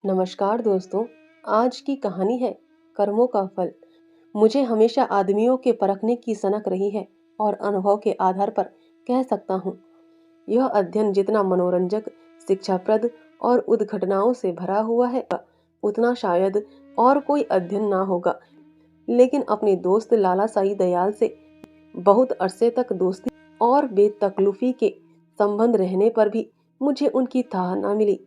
नमस्कार दोस्तों। आज की कहानी है कर्मों का फल। मुझे हमेशा आदमियों के परखने की सनक रही है और अनुभव के आधार पर कह सकता हूँ, यह अध्ययन जितना मनोरंजक, शिक्षाप्रद और उद्घटनाओं से भरा हुआ है, उतना शायद और कोई अध्ययन ना होगा। लेकिन अपने दोस्त लाला साई दयाल से बहुत अरसे तक दोस्ती और बेतकल्लुफी के संबंध रहने पर भी मुझे उनकी थाह न मिली।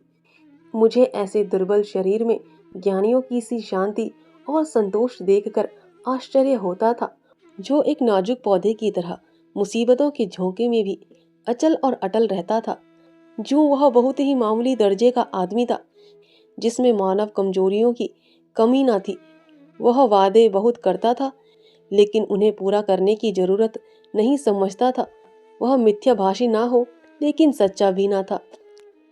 मुझे ऐसे दुर्बल शरीर में ज्ञानियों की सी शांति और संतोष देखकर आश्चर्य होता था, जो एक नाजुक पौधे की तरह मुसीबतों के झोंके में भी अचल और अटल रहता था। जो वह बहुत ही मामूली दर्जे का आदमी था, जिसमें मानव कमजोरियों की कमी न थी। वह वादे बहुत करता था, लेकिन उन्हें पूरा करने की जरूरत नहीं समझता था। वह मिथ्याभाषी ना हो, लेकिन सच्चा भी ना था।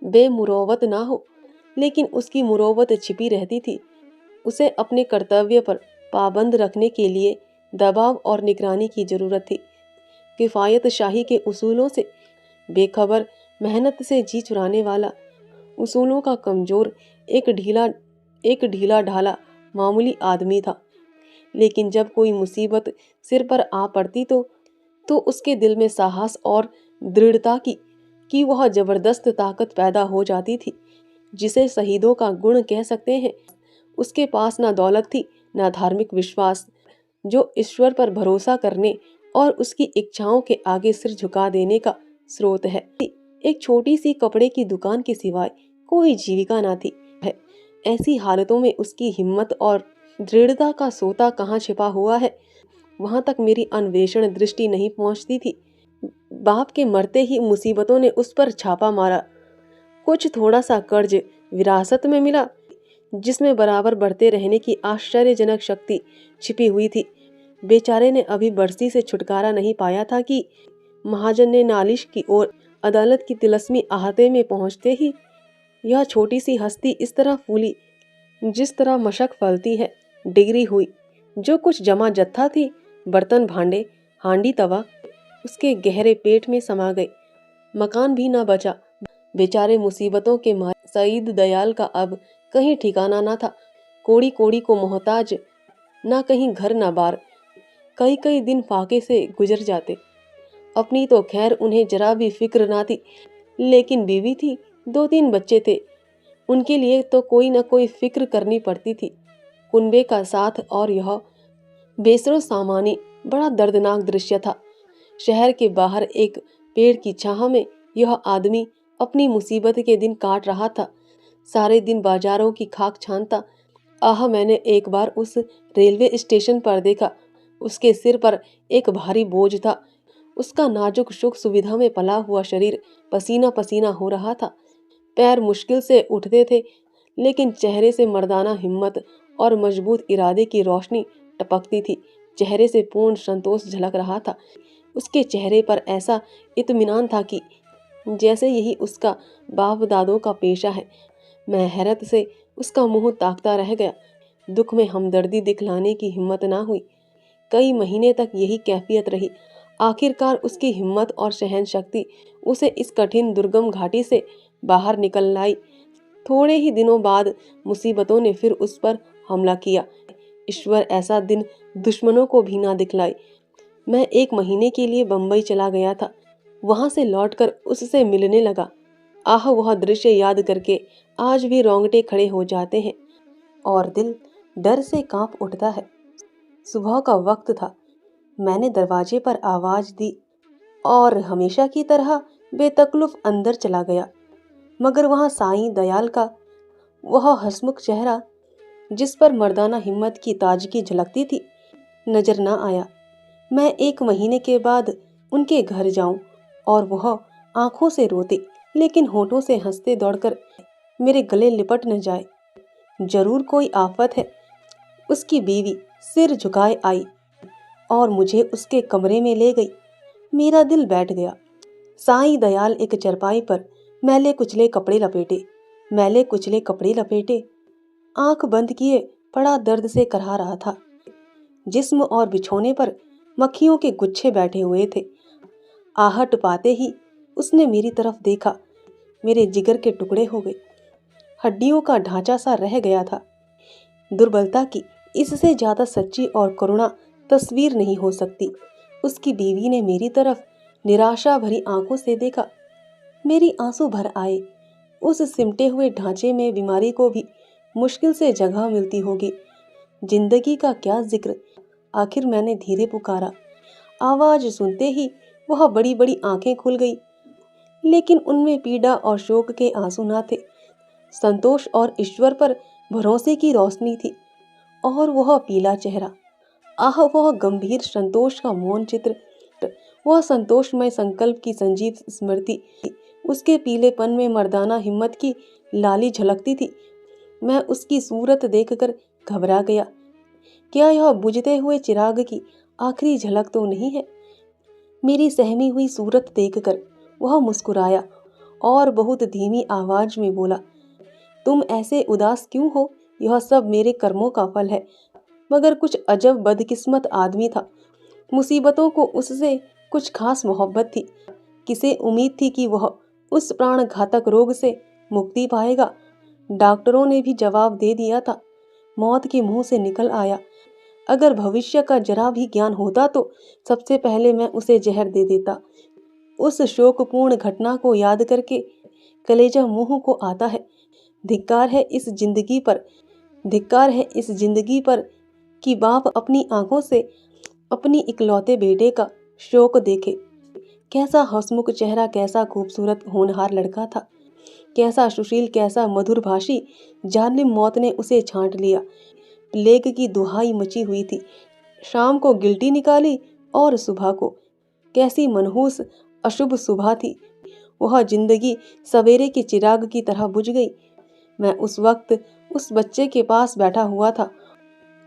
बेमुरौवत ना हो, लेकिन उसकी मुरौवत छिपी रहती थी। उसे अपने कर्तव्य पर पाबंद रखने के लिए दबाव और निगरानी की जरूरत थी। किफायत शाही के उसूलों से बेखबर, मेहनत से जी चुराने वाला, उसूलों का कमजोर, एक ढीला ढाला मामूली आदमी था। लेकिन जब कोई मुसीबत सिर पर आ पड़ती तो उसके दिल में साहस और दृढ़ता की वह जबरदस्त ताकत पैदा हो जाती थी, जिसे शहीदों का गुण कह सकते हैं। उसके पास ना दौलत थी, ना धार्मिक विश्वास, जो ईश्वर पर भरोसा करने और उसकी इच्छाओं के आगे सिर झुका देने का स्रोत है। एक छोटी सी कपड़े की दुकान के सिवाय कोई जीविका ना थी। ऐसी हालतों में उसकी हिम्मत और दृढ़ता का सोता कहाँ छिपा हुआ है, वहां तक मेरी अन्वेषण दृष्टि नहीं पहुंचती थी। बाप के मरते ही मुसीबतों ने उस पर छापा मारा। कुछ थोड़ा सा कर्ज विरासत में मिला, जिसमें बराबर बढ़ते रहने की आश्चर्यजनक शक्ति छिपी हुई थी। बेचारे ने अभी बरसी से छुटकारा नहीं पाया था कि महाजन ने नालिश की और अदालत की तिलस्मी आहते में पहुंचते ही यह छोटी सी हस्ती इस तरह फूली, जिस तरह मशक फलती है, डिगरी हुई। जो कुछ जमा जत्था थी, बर्तन भांडे, हांडी तवा, उसके गहरे पेट में समा गए। मकान भी ना बचा। बेचारे मुसीबतों के मारे सईद दयाल का अब कहीं ठिकाना ना था। कोड़ी कोड़ी को मोहताज, ना कहीं घर ना बार। कई कई दिन फाके से गुजर जाते। अपनी तो खैर उन्हें जरा भी फिक्र ना थी, लेकिन बीवी थी, 2-3 बच्चे थे, उनके लिए तो कोई ना कोई फिक्र करनी पड़ती थी। कुनबे का साथ और यह बेसरो सामानी बड़ा दर्दनाक दृश्य था। शहर के बाहर एक पेड़ की छाह में यह आदमी अपनी मुसीबत के दिन काट रहा था। सारे दिन बाजारों की खाक छानता। आह, मैंने एक बार उस रेलवे स्टेशन पर देखा। उसके सिर पर एक भारी बोझ था। उसका नाजुक सुख सुविधा में पला हुआ शरीर पसीना पसीना हो रहा था। पैर मुश्किल से उठते थे, लेकिन चेहरे से मर्दाना हिम्मत और मजबूत इरादे की रोशनी टपकती थी। चेहरे से पूर्ण संतोष झलक रहा था। उसके चेहरे पर ऐसा इत्मीनान था कि जैसे यही उसका बाप दादों का पेशा है। मैं हैरत से उसका मुंह ताकता रह गया। दुख में हमदर्दी दिखलाने की हिम्मत ना हुई। कई महीने तक यही कैफियत रही। आखिरकार उसकी हिम्मत और सहन शक्ति उसे इस कठिन दुर्गम घाटी से बाहर निकल लाई। थोड़े ही दिनों बाद मुसीबतों ने फिर उस पर हमला किया। ईश्वर ऐसा दिन दुश्मनों को भी ना दिखलाई। मैं 1 महीने के लिए बंबई चला गया था। वहां से लौटकर उससे मिलने लगा। आह, वह दृश्य याद करके आज भी रोंगटे खड़े हो जाते हैं और दिल डर से कांप उठता है। सुबह का वक्त था। मैंने दरवाजे पर आवाज दी और हमेशा की तरह बेतकल्लुफ अंदर चला गया। मगर वहां साईं दयाल का वह हंसमुख चेहरा, जिस पर मर्दाना हिम्मत की ताजगी झलकती थी, नजर न आया। मैं 1 महीने के बाद उनके घर जाऊं और वह आंखों से रोते, लेकिन होठों से हंसते दौड़कर मेरे गले लिपट न जाए। जरूर कोई आफत है। उसकी बीवी सिर झुकाए आई और मुझे उसके कमरे में ले गई। मेरा दिल बैठ गया। साईं दयाल एक चरपाई पर मैले कुचले कपड़े लपेटे आंख बंद किए बड़ा दर्द से कराह रहा था। जिस्म और बिछोने पर मक्खियों के गुच्छे बैठे हुए थे। आहट पाते ही उसने मेरी तरफ देखा। मेरे जिगर के टुकड़े हो गए। हड्डियों का ढांचा सा रह गया था। दुर्बलता की इससे ज्यादा सच्ची और करुणा तस्वीर नहीं हो सकती। उसकी बीवी ने मेरी तरफ निराशा भरी आंखों से देखा। मेरी आंसू भर आए। उस सिमटे हुए ढांचे में बीमारी को भी मुश्किल से जगह मिलती होगी। जिंदगी का क्या जिक्र। आखिर मैंने धीरे पुकारा। आवाज सुनते ही वह बड़ी बड़ी आंखें खुल गई, लेकिन उनमें पीड़ा और शोक के आंसू ना थे। संतोष और ईश्वर पर भरोसे की रोशनी थी। और वह पीला चेहरा, आह, वह गंभीर संतोष का मौन चित्र, वह संतोषमय संकल्प की संजीव स्मृति। उसके पीलेपन में मर्दाना हिम्मत की लाली झलकती थी। मैं उसकी सूरत देखकर घबरा गया। क्या यह बुझते हुए चिराग की आखिरी झलक तो नहीं है? मेरी सहमी हुई सूरत देखकर वह मुस्कुराया और बहुत धीमी आवाज में बोला, तुम ऐसे उदास क्यों हो? यह सब मेरे कर्मों का फल है। मगर कुछ अजब बदकिस्मत आदमी था। मुसीबतों को उससे कुछ खास मोहब्बत थी। किसे उम्मीद थी कि वह उस प्राण घातक रोग से मुक्ति पाएगा? डॉक्टरों ने भी जवाब दे दिया था। मौत के मुंह से निकल आया। अगर भविष्य का जरा भी ज्ञान होता तो सबसे पहले मैं उसे जहर दे देता। उस शोकपूर्ण घटना को याद करके कलेजा मुंह को आता है। धिक्कार है इस जिंदगी पर, धिक्कार है इस जिंदगी पर कि बाप अपनी आंखों से अपनी इकलौते बेटे का शोक देखे। कैसा हंसमुख चेहरा, कैसा खूबसूरत होनहार लड़का था, कैसा सुशील, कैसा मधुर भाषी। जालिम मौत ने उसे छांट लिया। प्लेग की दुहाई मची हुई थी। शाम को गिल्टी निकाली और सुबह को कैसी मनहूस अशुभ सुबह थी। वह जिंदगी सवेरे के चिराग की तरह बुझ गई। मैं उस वक्त उस बच्चे के पास बैठा हुआ था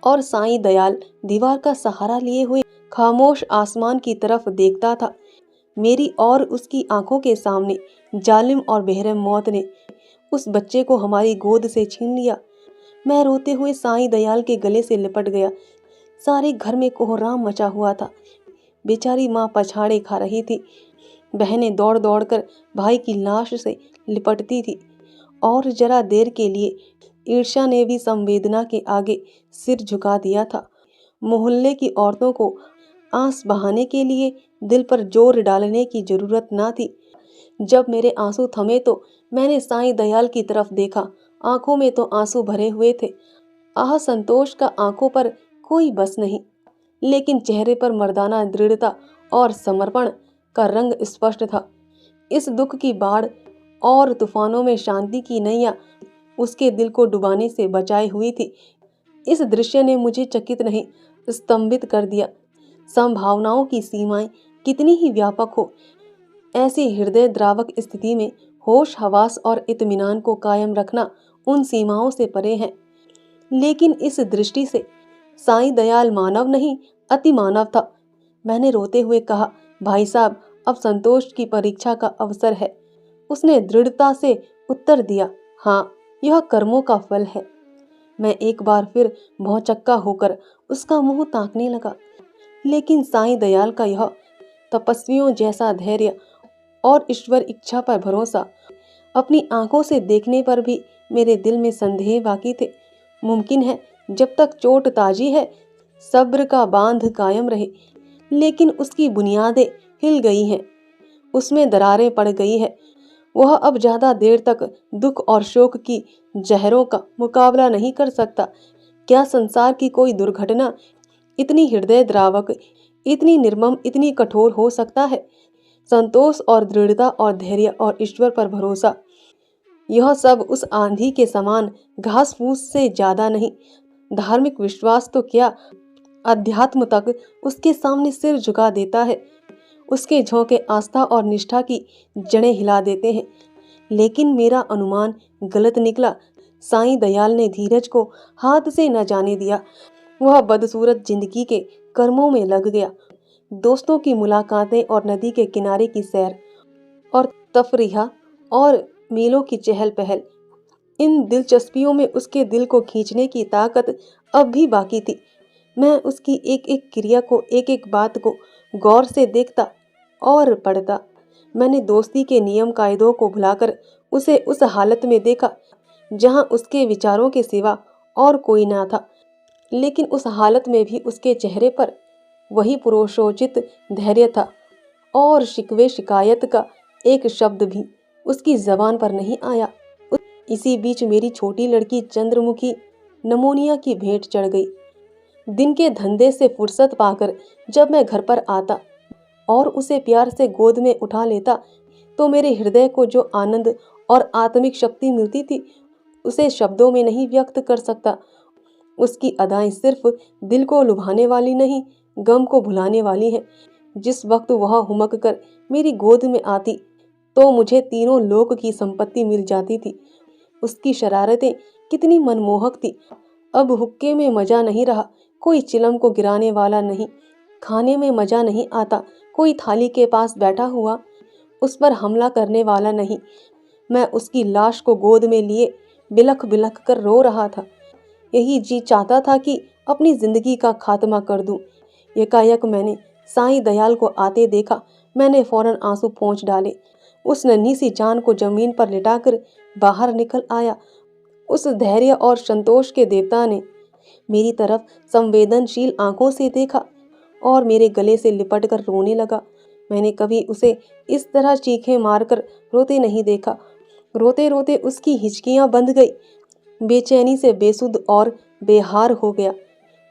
और साईं दयाल दीवार का सहारा लिए हुए खामोश आसमान की तरफ देखता था। मेरी और उसकी आंखों के सामने जालिम और बेरहम मौत ने उस बच्चे को हमारी गोद से छीन लिया। मैं रोते हुए साईं दयाल के गले से लिपट गया। सारे घर में कोहराम मचा हुआ था। बेचारी माँ पछाड़े खा रही थी। बहनें दौड़ दौड़ कर भाई की लाश से लिपटती थी। और जरा देर के लिए ईर्ष्या ने भी संवेदना के आगे सिर झुका दिया था। मोहल्ले की औरतों को आंस बहाने के लिए दिल पर जोर डालने की जरूरत ना थी। जब मेरे आंसू थमे तो मैंने साईं दयाल की तरफ देखा। आंखों में तो आंसू भरे हुए थे। आह, संतोष का आंखों पर कोई बस नहीं, लेकिन चेहरे पर मर्दाना दृढ़ता और समर्पण का रंग स्पष्ट था। इस दुख की बाढ़ और तूफानों में शांति की नैया उसके दिल को डुबाने से बचाई हुई थी। इस दृश्य ने मुझे चकित नहीं, स्तंभित कर दिया। संभावनाओं की सीमाएं कितनी ही व्यापक हो, ऐसी हृदय द्रावक स्थिति में होश हवास और इत्मीनान को कायम रखना उन सीमाओं से परे है। लेकिन इस दृष्टि से साईं दयाल मानव नहीं, अति मानव था। मैंने रोते हुए कहा, भाई साहब, अब संतोष की परीक्षा का अवसर है। उसने दृढ़ता से उत्तर दिया, हाँ, यह कर्मों का फल है। मैं एक बार फिर भौचक्का होकर उसका मुंह ताकने लगा। लेकिन साईं दयाल का यह तपस्वियों जैसा धैर्य और ईश्वर इच्छा पर भरोसा, अपनी आंखों से देखने पर भी मेरे दिल में संदेह बाकी थे। मुमकिन है जब तक चोट ताजी है सब्र का बांध कायम रहे, लेकिन उसकी बुनियादें हिल गई हैं, उसमें दरारें पड़ गई है। वह अब ज्यादा देर तक दुख और शोक की जहरों का मुकाबला नहीं कर सकता। क्या संसार की कोई दुर्घटना इतनी हृदय द्रावक, इतनी निर्मम, इतनी कठोर हो सकता है? संतोष और दृढ़ता और धैर्य और ईश्वर पर भरोसा, यह सब उस आंधी के समान घास फूस से ज्यादा नहीं। धार्मिक विश्वास तो क्या, अध्यात्म तक उसके सामने सिर झुका देता है। उसके झोंके आस्था और निष्ठा की जड़ें हिला देते हैं। लेकिन मेरा अनुमान गलत निकला। साईं दयाल ने धीरज को हाथ से न जाने दिया। वह बदसूरत जिंदगी के कर्मों में लग गया। दोस्तों की मुलाकातें और नदी के किनारे की सैर और तफरीहा और मेलों की चहल पहल, इन दिलचस्पियों में उसके दिल को खींचने की ताकत अब भी बाकी थी। मैं उसकी एक एक क्रिया को, एक एक बात को गौर से देखता और पढ़ता। मैंने दोस्ती के नियम कायदों को भुलाकर उसे उस हालत में देखा जहां उसके विचारों के सिवा और कोई ना था। लेकिन उस हालत में भी उसके चेहरे पर वही पुरुषोचित धैर्य था और शिकवे शिकायत का एक शब्द भी उसकी जबान पर नहीं आया। इसी बीच मेरी छोटी लड़की चंद्रमुखी नमोनिया की भेंट चढ़ गई। दिन के धंधे से फुर्सत पाकर जब मैं घर पर आता और उसे प्यार से गोद में उठा लेता तो मेरे हृदय को जो आनंद और आत्मिक शक्ति मिलती थी उसे शब्दों में नहीं व्यक्त कर सकता। उसकी अदाएं सिर्फ दिल को लुभाने वाली नहीं, गम को भुलाने वाली है। जिस वक्त वह हुमक कर मेरी गोद में आती तो मुझे तीनों लोक की संपत्ति मिल जाती थी। उसकी शरारतें कितनी मनमोहक थी। अब हुक्के में मजा नहीं रहा, कोई चिलम को गिराने वाला नहीं। खाने में मजा नहीं आता, कोई थाली के पास बैठा हुआ उस पर हमला करने वाला नहीं। मैं उसकी लाश को गोद में लिए बिलख बिलख कर रो रहा था। यही जी चाहता था कि अपनी जिंदगी का खात्मा कर दूं। एकाएक मैंने साईं दयाल को आते देखा। मैंने फौरन आंसू पोंछ डाले। उस नन्ही सी जान को जमीन पर लिटाकर बाहर निकल आया। उस धैर्य और संतोष के देवता ने मेरी तरफ संवेदनशील आंखों से देखा और मेरे गले से लिपट कर रोने लगा। मैंने कभी उसे इस तरह चीखें मारकर रोते नहीं देखा। रोते रोते उसकी हिचकियां बंध गई। बेचैनी से बेसुध और बेहार हो गया।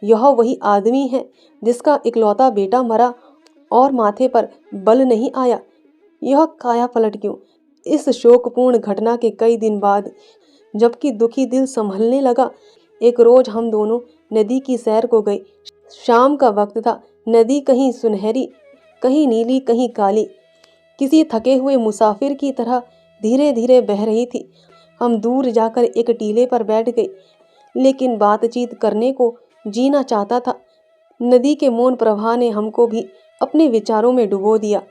यह वही आदमी है जिसका इकलौता बेटा मरा और माथे पर बल नहीं आया। यह काया पलट क्यों? इस शोकपूर्ण घटना के कई दिन बाद जबकि दुखी दिल संभलने लगा, एक रोज हम दोनों नदी की सैर को गए। शाम का वक्त था। नदी कहीं सुनहरी, कहीं नीली, कहीं काली, किसी थके हुए मुसाफिर की तरह धीरे धीरे बह रही थी। हम दूर जाकर एक टीले पर बैठ गए, लेकिन बातचीत करने को जीना चाहता था। नदी के मौन प्रवाह ने हमको भी अपने विचारों में डुबो दिया।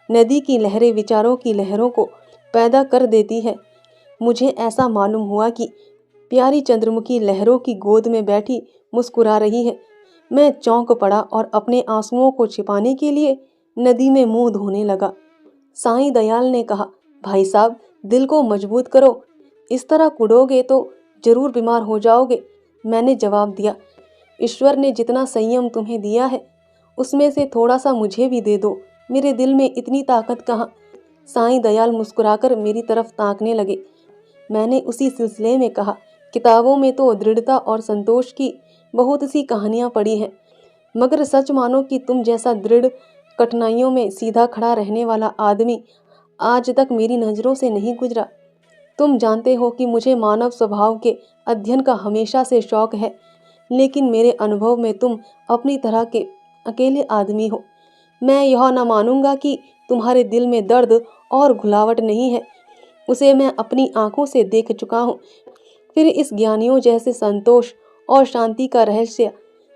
नदी की लहरें विचारों की लहरों को पैदा कर देती है। मुझे ऐसा मालूम हुआ कि प्यारी चंद्रमुखी लहरों की गोद में बैठी मुस्कुरा रही है। मैं चौंक पड़ा और अपने आंसुओं को छिपाने के लिए नदी में मुंह धोने लगा। साईं दयाल ने कहा, भाई साहब, दिल को मजबूत करो, इस तरह कुढ़ोगे तो जरूर बीमार हो जाओगे। मैंने जवाब दिया, ईश्वर ने जितना संयम तुम्हें दिया है उसमें से थोड़ा सा मुझे भी दे दो। मेरे दिल में इतनी ताकत कहाँ? साईं दयाल मुस्कुराकर मेरी तरफ ताकने लगे। मैंने उसी सिलसिले में कहा, किताबों में तो दृढ़ता और संतोष की बहुत सी कहानियां पढ़ी हैं, मगर सच मानो कि तुम जैसा दृढ़ कठिनाइयों में सीधा खड़ा रहने वाला आदमी आज तक मेरी नज़रों से नहीं गुजरा। तुम जानते हो कि मुझे मानव स्वभाव के अध्ययन का हमेशा से शौक है, लेकिन मेरे अनुभव में तुम अपनी तरह के अकेले आदमी हो। मैं यह न मानूंगा कि तुम्हारे दिल में दर्द और घुलावट नहीं है, उसे मैं अपनी आंखों से देख चुका हूँ। फिर इस ज्ञानियों जैसे संतोष और शांति का रहस्य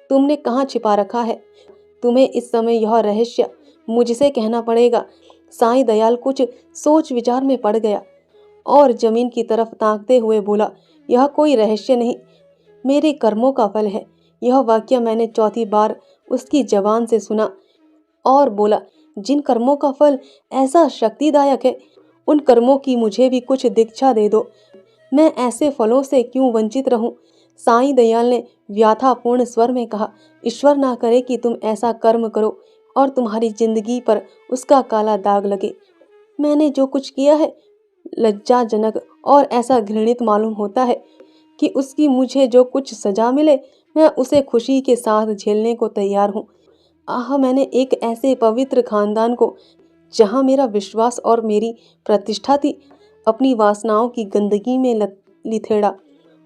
तुमने कहाँ छिपा रखा है? तुम्हें इस समय यह रहस्य मुझसे कहना पड़ेगा। साईं दयाल कुछ सोच विचार में पड़ गया और जमीन की तरफ ताकते हुए बोला, यह कोई रहस्य नहीं, मेरे कर्मों का फल है। यह वाक्य मैंने चौथी बार उसकी जबान से सुना और बोला, जिन कर्मों का फल ऐसा शक्तिदायक है, उन कर्मों की मुझे भी कुछ दीक्षा दे दो। मैं ऐसे फलों से क्यों वंचित रहूं? साईं दयाल ने व्याथापूर्ण स्वर में कहा, ईश्वर ना करे कि तुम ऐसा कर्म करो और तुम्हारी जिंदगी पर उसका काला दाग लगे। मैंने जो कुछ किया है लज्जाजनक और ऐसा घृणित मालूम होता है कि उसकी मुझे जो कुछ सजा मिले मैं उसे खुशी के साथ झेलने को तैयार हूँ। मैंने एक ऐसे पवित्र खानदान को, जहाँ मेरा विश्वास और मेरी प्रतिष्ठा थी, अपनी वासनाओं की गंदगी में लिथेड़ा,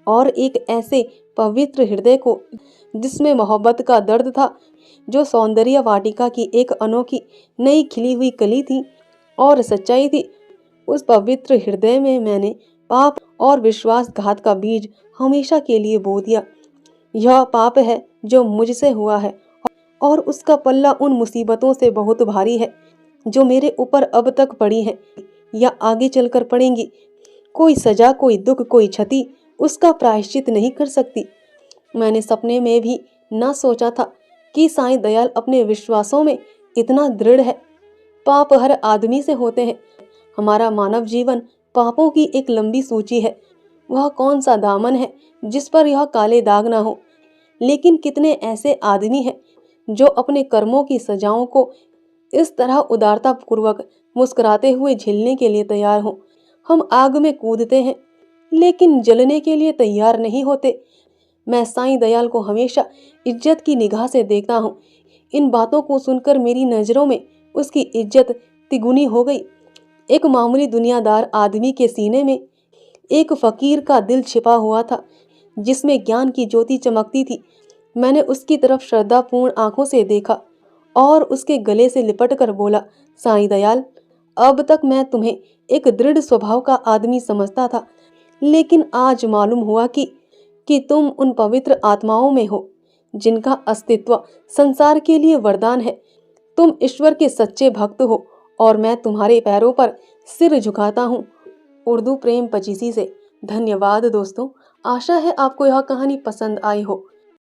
और एक ऐसे पवित्र हृदय को जिसमें मोहब्बत का दर्द था, जो सौंदर्य वाटिका की एक अनोखी नई खिली हुई कली थी और सच्चाई थी। उस पवित्र हृदय में मैंने पाप और विश्वासघात का बीज हमेशा के लिए बो दिया। यह पाप है जो मुझसे हुआ है और उसका पल्ला उन मुसीबतों से बहुत भारी है जो मेरे ऊपर अब तक पड़ी हैं या आगे चलकर पड़ेंगी। कोई सजा, कोई दुख, कोई क्षति उसका प्रायश्चित नहीं कर सकती। मैंने सपने में भी न सोचा था कि साईं दयाल अपने विश्वासों में इतना दृढ़ है। पाप हर आदमी से होते हैं। हमारा मानव जीवन पापों की एक लंबी सूची है। वह कौन सा दामन है जिस पर यह काले दाग ना हो। लेकिन कितने ऐसे आदमी हैं जो अपने कर्मों की सजाओं को इस तरह उदारता पूर्वक मुस्कुराते हुए झेलने के लिए तैयार हों। हम आग में कूदते हैं लेकिन जलने के लिए तैयार नहीं होते। मैं साईं दयाल को हमेशा इज्जत की निगाह से देखता हूँ। इन बातों को सुनकर मेरी नजरों में उसकी इज्जत तिगुनी हो गई। एक मामूली दुनियादार आदमी के सीने में एक फकीर का दिल छिपा हुआ था जिसमें ज्ञान की ज्योति चमकती थी। मैंने उसकी तरफ श्रद्धापूर्ण आंखों से देखा और उसके गले से लिपट कर बोला, साईं दयाल, अब तक मैं तुम्हें एक दृढ़ स्वभाव का आदमी समझता था, लेकिन आज मालूम हुआ कि तुम उन पवित्र आत्माओं में हो जिनका अस्तित्व संसार के लिए वरदान है। तुम ईश्वर के सच्चे भक्त हो और मैं तुम्हारे पैरों पर सिर झुकाता हूँ। उर्दू प्रेम पचीसी से। धन्यवाद दोस्तों। आशा है आपको यह कहानी पसंद आई हो।